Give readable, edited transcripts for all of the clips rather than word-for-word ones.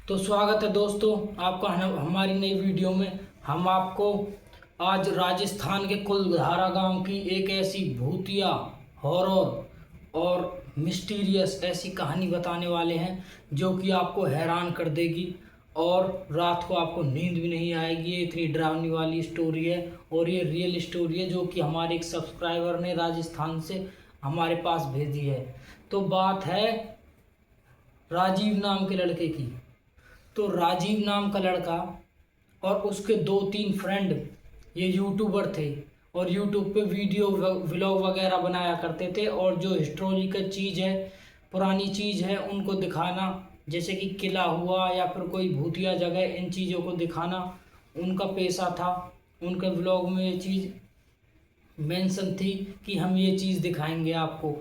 तो स्वागत है दोस्तों आपका हमारी नई वीडियो में। हम आपको आज राजस्थान के कुलधारा गांव की एक ऐसी भूतिया हॉरर और मिस्टीरियस ऐसी कहानी बताने वाले हैं जो कि आपको हैरान कर देगी और रात को आपको नींद भी नहीं आएगी। ये इतनी डरावनी वाली स्टोरी है और ये रियल स्टोरी है जो कि हमारे एक सब्सक्राइबर ने राजस्थान से हमारे पास भेजी है। तो बात है राजीव नाम के लड़के की। तो राजीव नाम का लड़का और उसके दो तीन फ्रेंड ये यूट्यूबर थे और यूट्यूब पे वीडियो व्लॉग वगैरह बनाया करते थे और जो हिस्टोरिकल चीज़ है, पुरानी चीज़ है, उनको दिखाना, जैसे कि किला हुआ या फिर कोई भूतिया जगह, इन चीज़ों को दिखाना उनका पेशा था। उनके व्लॉग में ये चीज़ मेंशन थी कि हम ये चीज़ दिखाएंगे आपको,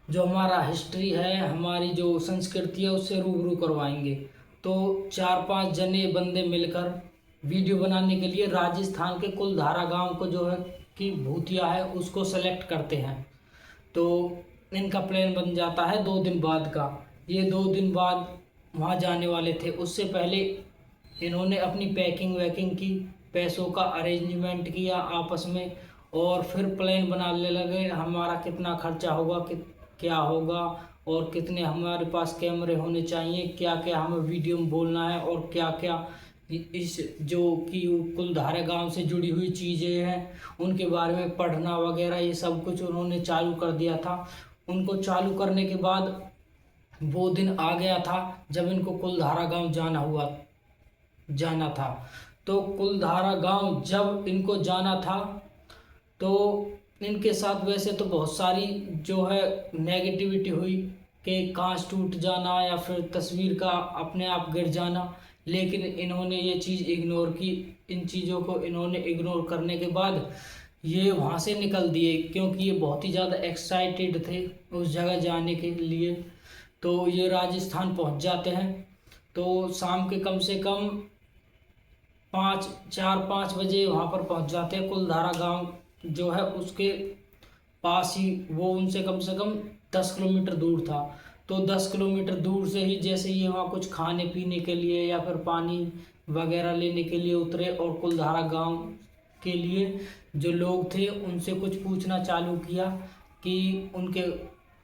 जो हमारा हिस्ट्री है, हमारी जो संस्कृति है उससे रूबरू करवाएंगे। तो 4-5 जने बंदे मिलकर वीडियो बनाने के लिए राजस्थान के कुलधारा गांव को जो है कि भूतिया है उसको सेलेक्ट करते हैं। तो इनका प्लान बन जाता है 2 दिन बाद का। ये 2 दिन बाद वहाँ जाने वाले थे। उससे पहले इन्होंने अपनी पैकिंग वैकिंग की, पैसों का अरेंजमेंट किया आपस में और फिर प्लान बनाने लगे हमारा कितना खर्चा होगा, क्या होगा और कितने हमारे पास कैमरे होने चाहिए, क्या क्या हमें वीडियो में बोलना है और क्या क्या इस जो कि कुलधारा गांव से जुड़ी हुई चीज़ें हैं उनके बारे में पढ़ना वगैरह, ये सब कुछ उन्होंने चालू कर दिया था। उनको चालू करने के बाद वो दिन आ गया था जब इनको कुलधारा गांव जाना था। तो कुलधारा गांव जब इनको जाना था तो इनके साथ वैसे तो बहुत सारी जो है नेगेटिविटी हुई कि कांच टूट जाना या फिर तस्वीर का अपने आप गिर जाना, लेकिन इन्होंने ये चीज़ इग्नोर की। इन चीज़ों को इन्होंने इग्नोर करने के बाद ये वहाँ से निकल दिए क्योंकि ये बहुत ही ज़्यादा एक्साइटेड थे उस जगह जाने के लिए। तो ये राजस्थान पहुँच जाते हैं। तो शाम के कम से कम 4-5 बजे वहाँ पर पहुँच जाते हैं। कुलधारा गांव जो है उसके पास ही, वो उनसे कम से कम 10 किलोमीटर दूर था। तो 10 किलोमीटर दूर से ही जैसे ये वहाँ कुछ खाने पीने के लिए या फिर पानी वगैरह लेने के लिए उतरे और कुलधारा गांव के लिए जो लोग थे उनसे कुछ पूछना चालू किया कि उनके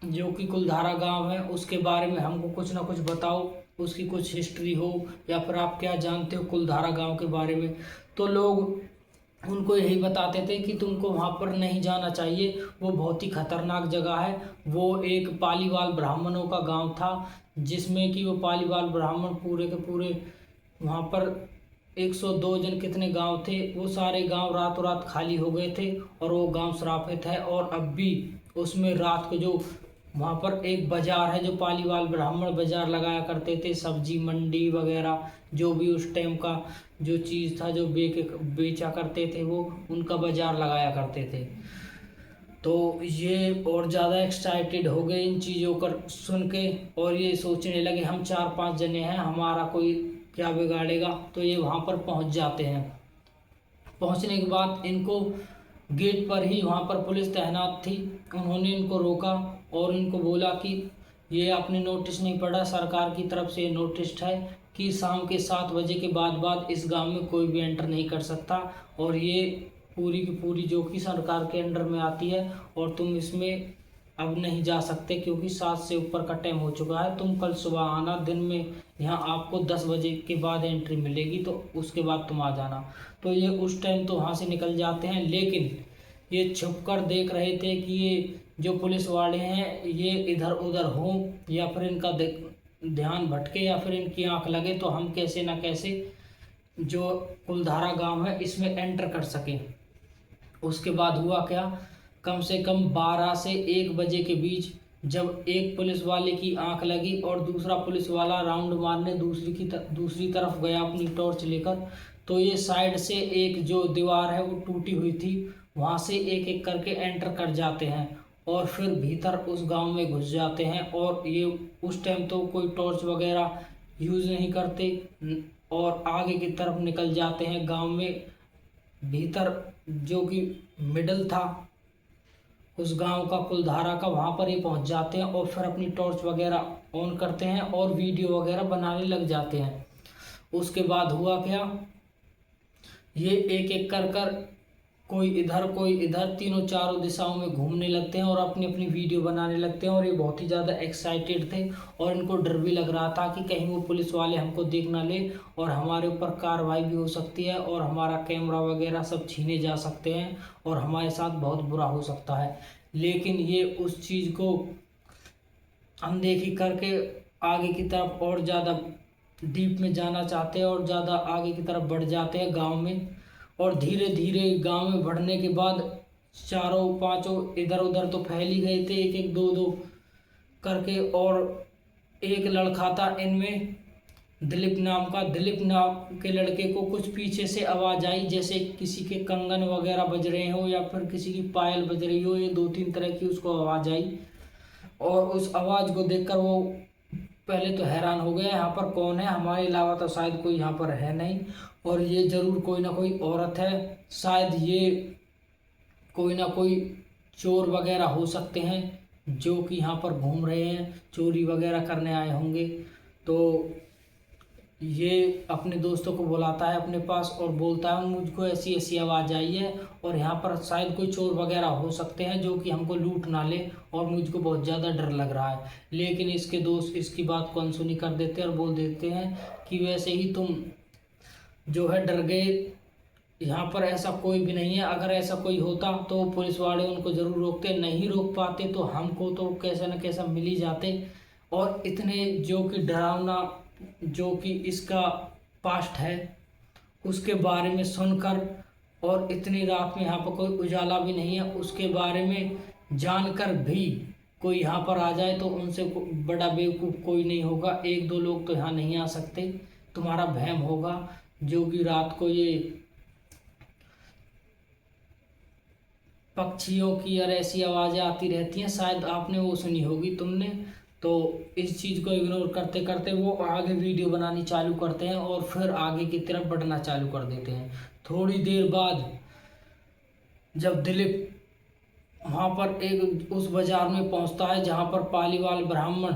जो कि कुलधारा गांव है उसके बारे में हमको कुछ ना कुछ बताओ, उसकी कुछ हिस्ट्री हो या फिर आप क्या जानते हो कुलधारा गांव के बारे में। तो लोग उनको यही बताते थे कि तुमको वहाँ पर नहीं जाना चाहिए, वो बहुत ही खतरनाक जगह है। वो एक पालीवाल ब्राह्मणों का गांव था जिसमें कि वो पालीवाल ब्राह्मण पूरे के पूरे वहाँ पर 102 जन कितने गांव थे, वो सारे गांव रातों रात खाली हो गए थे और वो गांव श्रापित है। और अब भी उसमें रात को जो वहाँ पर एक बाजार है जो पालीवाल ब्राह्मण बाजार लगाया करते थे, सब्जी मंडी वगैरह जो भी उस टाइम का जो चीज़ था जो बेचा करते थे वो उनका बाजार लगाया करते थे। तो ये और ज़्यादा एक्साइटेड हो गए इन चीज़ों को सुन के और ये सोचने लगे हम 4-5 जने हैं, हमारा कोई क्या बिगाड़ेगा। तो ये वहाँ पर पहुँच जाते हैं। पहुँचने के बाद इनको गेट पर ही वहाँ पर पुलिस तैनात थी। उन्होंने इनको रोका और इनको बोला कि ये आपने नोटिस नहीं पढ़ा, सरकार की तरफ से नोटिस है कि शाम के 7 बजे के बाद इस गांव में कोई भी एंटर नहीं कर सकता और ये पूरी की पूरी जो कि सरकार के अंडर में आती है और तुम इसमें अब नहीं जा सकते क्योंकि 7 से ऊपर का टाइम हो चुका है। तुम कल सुबह आना, दिन में यहाँ आपको 10 बजे के बाद एंट्री मिलेगी, तो उसके बाद तुम आ जाना। तो ये उस टाइम तो वहाँ से निकल जाते हैं, लेकिन ये छुप कर देख रहे थे कि ये जो पुलिस वाले हैं ये इधर उधर हों या फिर इनका ध्यान भटके या फिर इनकी आंख लगे तो हम कैसे ना कैसे जो कुलधारा गांव है इसमें एंटर कर सकें। उसके बाद हुआ क्या, कम से कम 12 से 1 बजे के बीच जब एक पुलिस वाले की आंख लगी और दूसरा पुलिस वाला राउंड मारने दूसरी तरफ गया अपनी टॉर्च लेकर, तो ये साइड से एक जो दीवार है वो टूटी हुई थी, वहाँ से एक एक करके एंटर कर जाते हैं और फिर भीतर उस गांव में घुस जाते हैं। और ये उस टाइम तो कोई टॉर्च वगैरह यूज़ नहीं करते और आगे की तरफ निकल जाते हैं गांव में। भीतर जो कि मिडल था उस गांव का कुलधारा का, वहाँ पर ही पहुँच जाते हैं और फिर अपनी टॉर्च वगैरह ऑन करते हैं और वीडियो वगैरह बनाने लग जाते हैं। उसके बाद हुआ क्या, ये एक एक कर कर कोई इधर तीनों चारों दिशाओं में घूमने लगते हैं और अपनी अपनी वीडियो बनाने लगते हैं। और ये बहुत ही ज़्यादा एक्साइटेड थे और इनको डर भी लग रहा था कि कहीं वो पुलिस वाले हमको देख ना ले और हमारे ऊपर कार्रवाई भी हो सकती है और हमारा कैमरा वगैरह सब छीने जा सकते हैं और हमारे साथ बहुत बुरा हो सकता है। लेकिन ये उस चीज़ को अनदेखी करके आगे की तरफ और ज़्यादा डीप में जाना चाहते हैं और ज़्यादा आगे की तरफ बढ़ जाते हैं गांव में। और धीरे धीरे गांव में बढ़ने के बाद चारों पांचों इधर उधर तो फैल ही गए थे, एक एक दो दो करके। और एक लड़का था इनमें दिलीप नाम के लड़के को कुछ पीछे से आवाज़ आई, जैसे किसी के कंगन वगैरह बज रहे हो या फिर किसी की पायल बज रही हो। ये 2-3 तरह की उसको आवाज़ आई और उस आवाज़ को देखकर वो पहले तो हैरान हो गया, यहाँ पर कौन है, हमारे अलावा तो शायद कोई यहाँ पर है नहीं और ये ज़रूर कोई ना कोई औरत है, शायद ये कोई ना कोई चोर वगैरह हो सकते हैं जो कि यहाँ पर घूम रहे हैं, चोरी वगैरह करने आए होंगे। तो ये अपने दोस्तों को बुलाता है अपने पास और बोलता है मुझको ऐसी ऐसी आवाज़ आई है और यहाँ पर शायद कोई चोर वगैरह हो सकते हैं जो कि हमको लूट ना ले और मुझको बहुत ज़्यादा डर लग रहा है। लेकिन इसके दोस्त इसकी बात को अनसुनी कर देते हैं और बोल देते हैं कि वैसे ही तुम जो है डर गए, यहाँ पर ऐसा कोई भी नहीं है, अगर ऐसा कोई होता तो पुलिस वाले उनको ज़रूर रोकते, नहीं रोक पाते तो हमको तो कैसा न कैसा मिल ही जाते। और इतने जो कि डरावना जो कि इसका पास्ट है उसके बारे में सुनकर और इतनी रात में यहाँ पर कोई उजाला भी नहीं है उसके बारे में जानकर भी कोई यहाँ पर आ जाए तो उनसे बड़ा बेवकूफ़ कोई नहीं होगा। 1-2 लोग तो यहाँ नहीं आ सकते, तुम्हारा वहम होगा जो कि रात को ये पक्षियों की और ऐसी आवाज़ें आती रहती हैं, शायद आपने वो सुनी होगी तुमने। तो इस चीज़ को इग्नोर करते करते वो आगे वीडियो बनानी चालू करते हैं और फिर आगे की तरफ बढ़ना चालू कर देते हैं। थोड़ी देर बाद जब दिलीप वहाँ पर एक उस बाज़ार में पहुँचता है जहाँ पर पालीवाल ब्राह्मण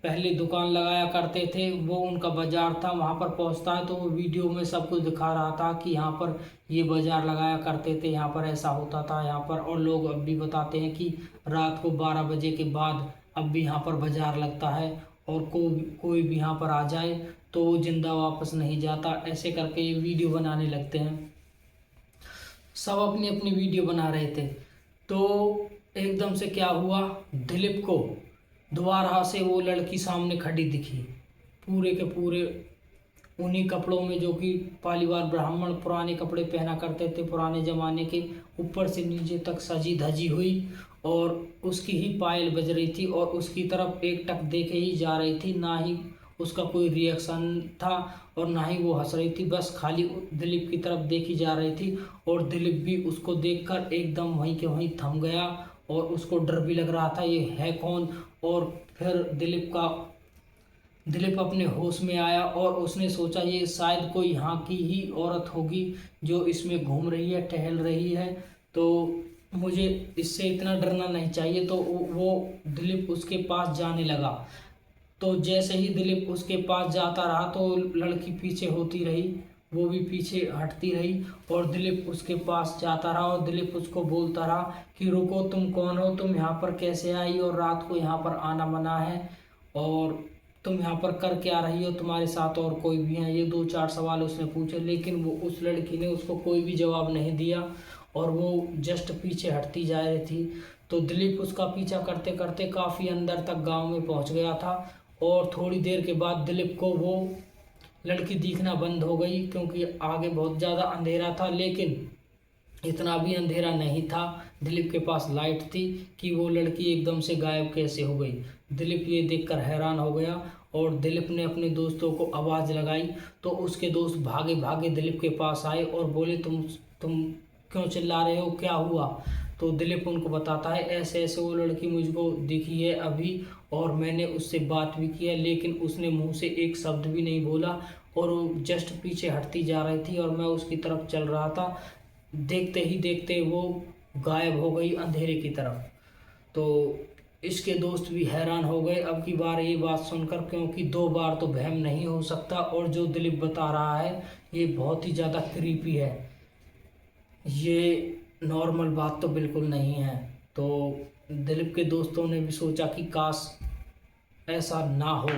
पहले दुकान लगाया करते थे, वो उनका बाज़ार था, वहाँ पर पहुँचता है तो वो वीडियो में सब कुछ दिखा रहा था कि यहाँ पर ये बाज़ार लगाया करते थे, यहाँ पर ऐसा होता था यहाँ पर। और लोग अब भी बताते हैं कि रात को 12 बजे के बाद अब भी यहाँ पर बाज़ार लगता है और कोई भी यहाँ पर आ जाए तो वो जिंदा वापस नहीं जाता। ऐसे करके ये वीडियो बनाने लगते हैं, सब अपनी अपनी वीडियो बना रहे थे। तो एकदम से क्या हुआ, दिलीप को दोबारा से वो लड़की सामने खड़ी दिखी, पूरे के पूरे उन्हीं कपड़ों में जो कि पालीवाल ब्राह्मण पुराने कपड़े पहना करते थे पुराने ज़माने के, ऊपर से नीचे तक सजी धजी हुई और उसकी ही पायल बज रही थी और उसकी तरफ एक टक देखे ही जा रही थी। ना ही उसका कोई रिएक्शन था और ना ही वो हंस रही थी, बस खाली दिलीप की तरफ देखी जा रही थी। और दिलीप भी उसको देखकर एकदम वहीं के वहीं थम गया और उसको डर भी लग रहा था ये है कौन। और फिर दिलीप अपने होश में आया और उसने सोचा ये शायद कोई यहाँ की ही औरत होगी जो इसमें घूम रही है, टहल रही है, तो मुझे इससे इतना डरना नहीं चाहिए। तो वो दिलीप उसके पास जाने लगा। तो जैसे ही दिलीप उसके पास जाता रहा तो लड़की पीछे होती रही, वो भी पीछे हटती रही और दिलीप उसके पास जाता रहा और दिलीप उसको बोलता रहा कि रुको, तुम कौन हो, तुम यहाँ पर कैसे आई और रात को यहाँ पर आना मना है और तुम यहाँ पर कर क्या रही हो, तुम्हारे साथ और कोई भी है। ये 2-4 सवाल उसने पूछे लेकिन वो उस लड़की ने उसको कोई भी जवाब नहीं दिया और वो जस्ट पीछे हटती जा रही थी। तो दिलीप उसका पीछा करते करते काफ़ी अंदर तक गांव में पहुंच गया था और थोड़ी देर के बाद दिलीप को वो लड़की दिखना बंद हो गई क्योंकि आगे बहुत ज़्यादा अंधेरा था। लेकिन इतना भी अंधेरा नहीं था, दिलीप के पास लाइट थी कि वो लड़की एकदम से गायब कैसे हो गई। दिलीप ये देखकर हैरान हो गया और दिलीप ने अपने दोस्तों को आवाज़ लगाई तो उसके दोस्त भागे भागे दिलीप के पास आए और बोले तुम क्यों चिल्ला रहे हो, क्या हुआ। तो दिलीप उनको बताता है ऐसे ऐसे वो लड़की मुझको दिखी है अभी और मैंने उससे बात भी की है लेकिन उसने मुंह से एक शब्द भी नहीं बोला और वो जस्ट पीछे हटती जा रही थी और मैं उसकी तरफ चल रहा था। देखते ही देखते वो गायब हो गई अंधेरे की तरफ। तो इसके दोस्त भी हैरान हो गए अब की बार ये बात सुनकर, क्योंकि 2 बार तो वहम नहीं हो सकता, और जो दिलीप बता रहा है ये बहुत ही ज़्यादा क्रीपी है, ये नॉर्मल बात तो बिल्कुल नहीं है। तो दिलीप के दोस्तों ने भी सोचा कि काश ऐसा ना हो,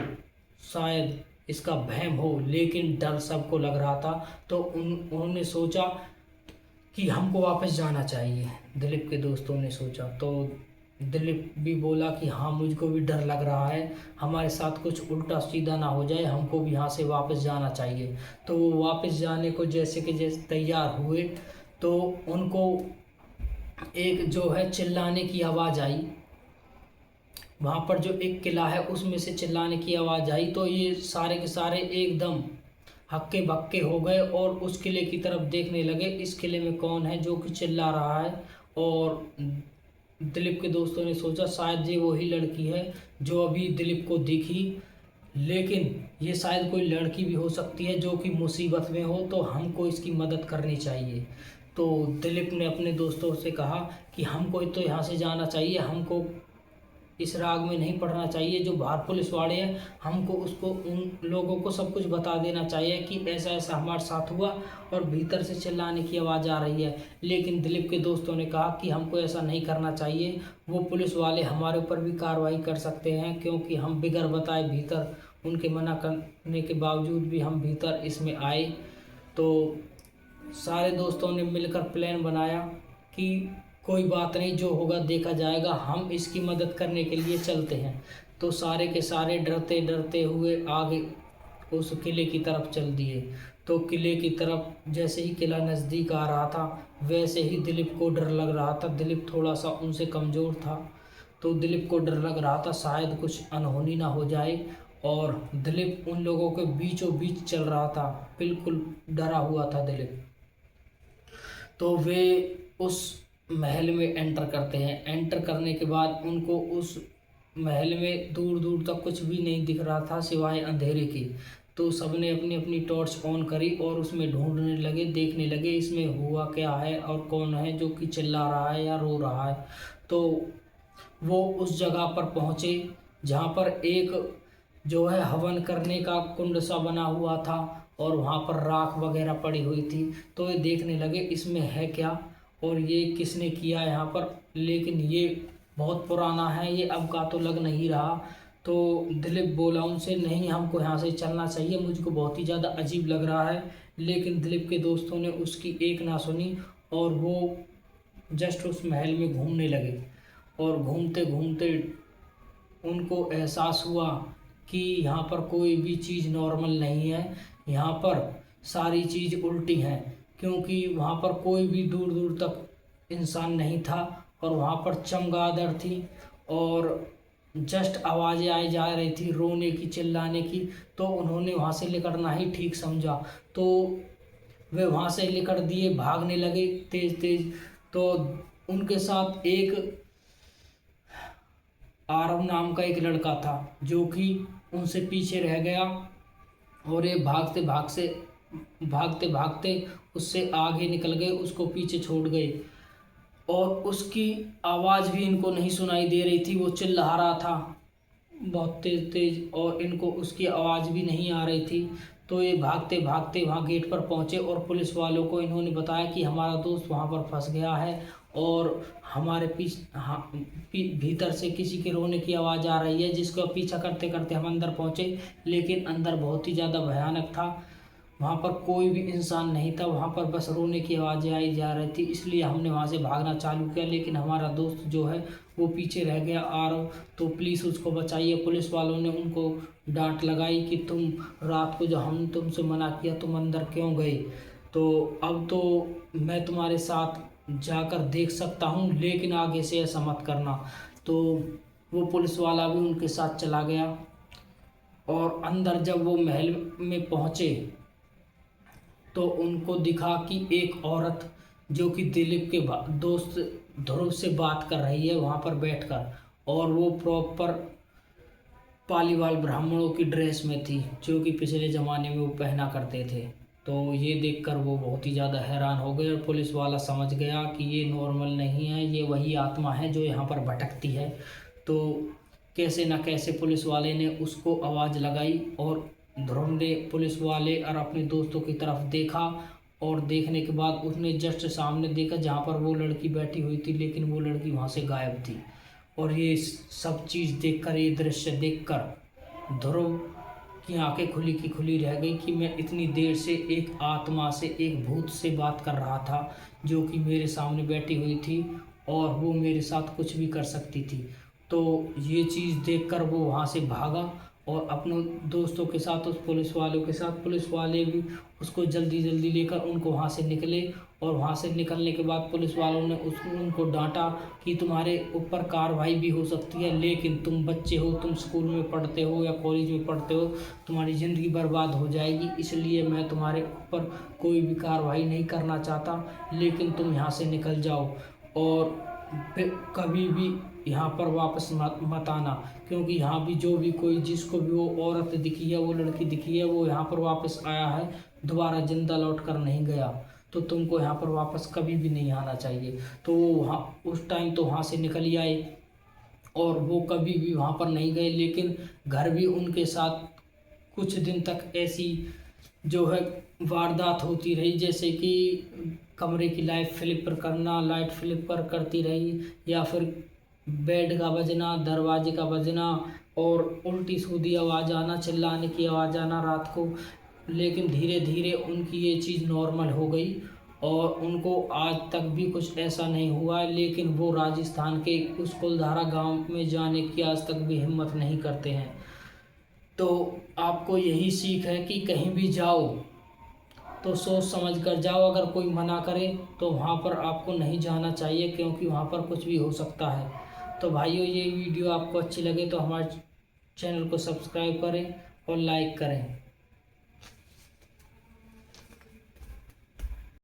शायद इसका वहम हो, लेकिन डर सबको लग रहा था। तो उन्होंने सोचा कि हमको वापस जाना चाहिए। दिलीप के दोस्तों ने सोचा, तो दिलीप भी बोला कि हाँ मुझको भी डर लग रहा है, हमारे साथ कुछ उल्टा सीधा ना हो जाए, हमको भी यहाँ से वापस जाना चाहिए। तो वो वापस जाने को जैसे कि जैसे तैयार हुए तो उनको एक जो है चिल्लाने की आवाज़ आई। वहाँ पर जो एक किला है उसमें से चिल्लाने की आवाज़ आई, तो ये सारे के सारे एकदम हक्के बक्के हो गए और उस किले की तरफ देखने लगे, इस किले में कौन है जो कि चिल्ला रहा है। और दिलीप के दोस्तों ने सोचा शायद ये वही लड़की है जो अभी दिलीप को दिखी, लेकिन ये शायद कोई लड़की भी हो सकती है जो कि मुसीबत में हो, तो हमको इसकी मदद करनी चाहिए। तो दिलीप ने अपने दोस्तों से कहा कि हमको तो यहाँ से जाना चाहिए, हमको इस राग में नहीं पड़ना चाहिए। जो बाहर पुलिस वाले हैं हमको उसको उन लोगों को सब कुछ बता देना चाहिए कि ऐसा ऐसा हमारे साथ हुआ और भीतर से चिल्लाने की आवाज़ आ रही है। लेकिन दिलीप के दोस्तों ने कहा कि हमको ऐसा नहीं करना चाहिए, वो पुलिस वाले हमारे ऊपर भी कार्रवाई कर सकते हैं, क्योंकि हम बिगर बताए भीतर, उनके मना करने के बावजूद भी हम भीतर इसमें आए। तो सारे दोस्तों ने मिलकर प्लान बनाया कि कोई बात नहीं, जो होगा देखा जाएगा, हम इसकी मदद करने के लिए चलते हैं। तो सारे के सारे डरते डरते हुए आगे उस किले की तरफ चल दिए। तो किले की तरफ जैसे ही किला नज़दीक आ रहा था वैसे ही दिलीप को डर लग रहा था। दिलीप थोड़ा सा उनसे कमज़ोर था, तो दिलीप को डर लग रहा था शायद कुछ अनहोनी ना हो जाए। और दिलीप उन लोगों के बीचों बीच चल रहा था, बिल्कुल डरा हुआ था दिलीप। तो वे उस महल में एंटर करते हैं। एंटर करने के बाद उनको उस महल में दूर दूर तक कुछ भी नहीं दिख रहा था सिवाय अंधेरे की। तो सबने अपनी अपनी टॉर्च ऑन करी और उसमें ढूंढने लगे, देखने लगे इसमें हुआ क्या है और कौन है जो कि चिल्ला रहा है या रो रहा है। तो वो उस जगह पर पहुँचे जहाँ पर एक जो है हवन करने का कुंड सा बना हुआ था और वहाँ पर राख वगैरह पड़ी हुई थी। तो ये देखने लगे इसमें है क्या और ये किसने किया यहाँ पर, लेकिन ये बहुत पुराना है, ये अब का तो लग नहीं रहा। तो दिलीप बोला उनसे, नहीं हमको यहाँ से चलना चाहिए, मुझको बहुत ही ज़्यादा अजीब लग रहा है। लेकिन दिलीप के दोस्तों ने उसकी एक ना सुनी और वो जस्ट उस महल में घूमने लगे। और घूमते घूमते उनको एहसास हुआ कि यहाँ पर कोई भी चीज़ नॉर्मल नहीं है, यहाँ पर सारी चीज़ उल्टी हैं, क्योंकि वहाँ पर कोई भी दूर दूर तक इंसान नहीं था और वहाँ पर चमगादड़ थी और जस्ट आवाज़ें आई जा रही थी रोने की, चिल्लाने की। तो उन्होंने वहाँ से निकलना ही ठीक समझा, तो वे वहाँ से निकल दिए, भागने लगे तेज तेज। तो उनके साथ एक आरव नाम का एक लड़का था जो कि उनसे पीछे रह गया और ये भागते भागते उससे आगे निकल गए, उसको पीछे छोड़ गए। और उसकी आवाज़ भी इनको नहीं सुनाई दे रही थी, वो चिल्ला रहा था बहुत तेज तेज और इनको उसकी आवाज़ भी नहीं आ रही थी। तो ये भागते भागते वहाँ गेट पर पहुँचे और पुलिस वालों को इन्होंने बताया कि हमारा दोस्त वहाँ पर फंस गया है और हमारे भीतर से किसी के रोने की आवाज़ आ रही है, जिसको पीछा करते करते हम अंदर पहुँचे, लेकिन अंदर बहुत ही ज़्यादा भयानक था। वहाँ पर कोई भी इंसान नहीं था, वहाँ पर बस रोने की आवाज़ें आई जा रही थी, इसलिए हमने वहाँ से भागना चालू किया। लेकिन हमारा दोस्त जो है वो पीछे रह गया आरव, तो प्लीज़ उसको बचाइए। पुलिस वालों ने उनको डांट लगाई कि तुम रात को जो हम तुमसे मना किया तुम अंदर क्यों गए, तो अब तो मैं तुम्हारे साथ जाकर देख सकता हूँ, लेकिन आगे से ऐसा मत करना। तो वो पुलिस वाला भी उनके साथ चला गया और अंदर जब वो महल में पहुँचे तो उनको दिखा कि एक औरत जो कि दिलीप के दोस्त ध्रुव से बात कर रही है वहाँ पर बैठकर, और वो प्रॉपर पालीवाल ब्राह्मणों की ड्रेस में थी जो कि पिछले ज़माने में वो पहना करते थे। तो ये देखकर वो बहुत ही ज़्यादा हैरान हो गए और पुलिस वाला समझ गया कि ये नॉर्मल नहीं है, ये वही आत्मा है जो यहाँ पर भटकती है। तो कैसे न कैसे पुलिस वाले ने उसको आवाज़ लगाई और ध्रुव ने पुलिस वाले और अपने दोस्तों की तरफ देखा और देखने के बाद उसने जस्ट सामने देखा जहाँ पर वो लड़की बैठी हुई थी, लेकिन वो लड़की वहाँ से गायब थी। और ये सब चीज़ देखकर, ये दृश्य देखकर ध्रुव की आंखें खुली की खुली रह गई कि मैं इतनी देर से एक आत्मा से, एक भूत से बात कर रहा था जो कि मेरे सामने बैठी हुई थी और वो मेरे साथ कुछ भी कर सकती थी। तो ये चीज़ देखकर वो वहाँ से भागा और अपने दोस्तों के साथ, उस पुलिस वालों के साथ, पुलिस वाले भी उसको जल्दी जल्दी लेकर उनको वहाँ से निकले। और वहाँ से निकलने के बाद पुलिस वालों ने उनको डांटा कि तुम्हारे ऊपर कार्रवाई भी हो सकती है, लेकिन तुम बच्चे हो, तुम स्कूल में पढ़ते हो या कॉलेज में पढ़ते हो, तुम्हारी ज़िंदगी बर्बाद हो जाएगी, इसलिए मैं तुम्हारे ऊपर कोई भी कार्रवाई नहीं करना चाहता, लेकिन तुम यहाँ से निकल जाओ और फिर कभी भी यहाँ पर वापस मत आना, क्योंकि यहाँ भी जो भी कोई, जिसको भी वो औरत दिखी है, वो लड़की दिखी है, वो यहाँ पर वापस आया है, दोबारा जिंदा लौट कर नहीं गया, तो तुमको यहाँ पर वापस कभी भी नहीं आना चाहिए। तो वो वहाँ उस टाइम तो वहाँ से निकल ही आए और वो कभी भी वहाँ पर नहीं गए, लेकिन घर भी उनके साथ कुछ दिन तक ऐसी जो है वारदात होती रही, जैसे कि कमरे की लाइट फ्लिप पर करना, लाइट फ्लिप पर करती रही, या फिर बेड का बजना, दरवाजे का बजना और उल्टी सीधी आवाज़ आना, चिल्लाने की आवाज़ आना रात को। लेकिन धीरे धीरे उनकी ये चीज़ नॉर्मल हो गई और उनको आज तक भी कुछ ऐसा नहीं हुआ है, लेकिन वो राजस्थान के उस कुलधारा गांव में जाने की आज तक भी हिम्मत नहीं करते हैं। तो आपको यही सीख है कि कहीं भी जाओ तो सोच समझ कर जाओ, अगर कोई मना करे तो वहाँ पर आपको नहीं जाना चाहिए, क्योंकि वहाँ पर कुछ भी हो सकता है। तो भाइयों, ये वीडियो आपको अच्छी लगे तो हमारे चैनल को सब्सक्राइब करें और लाइक करें।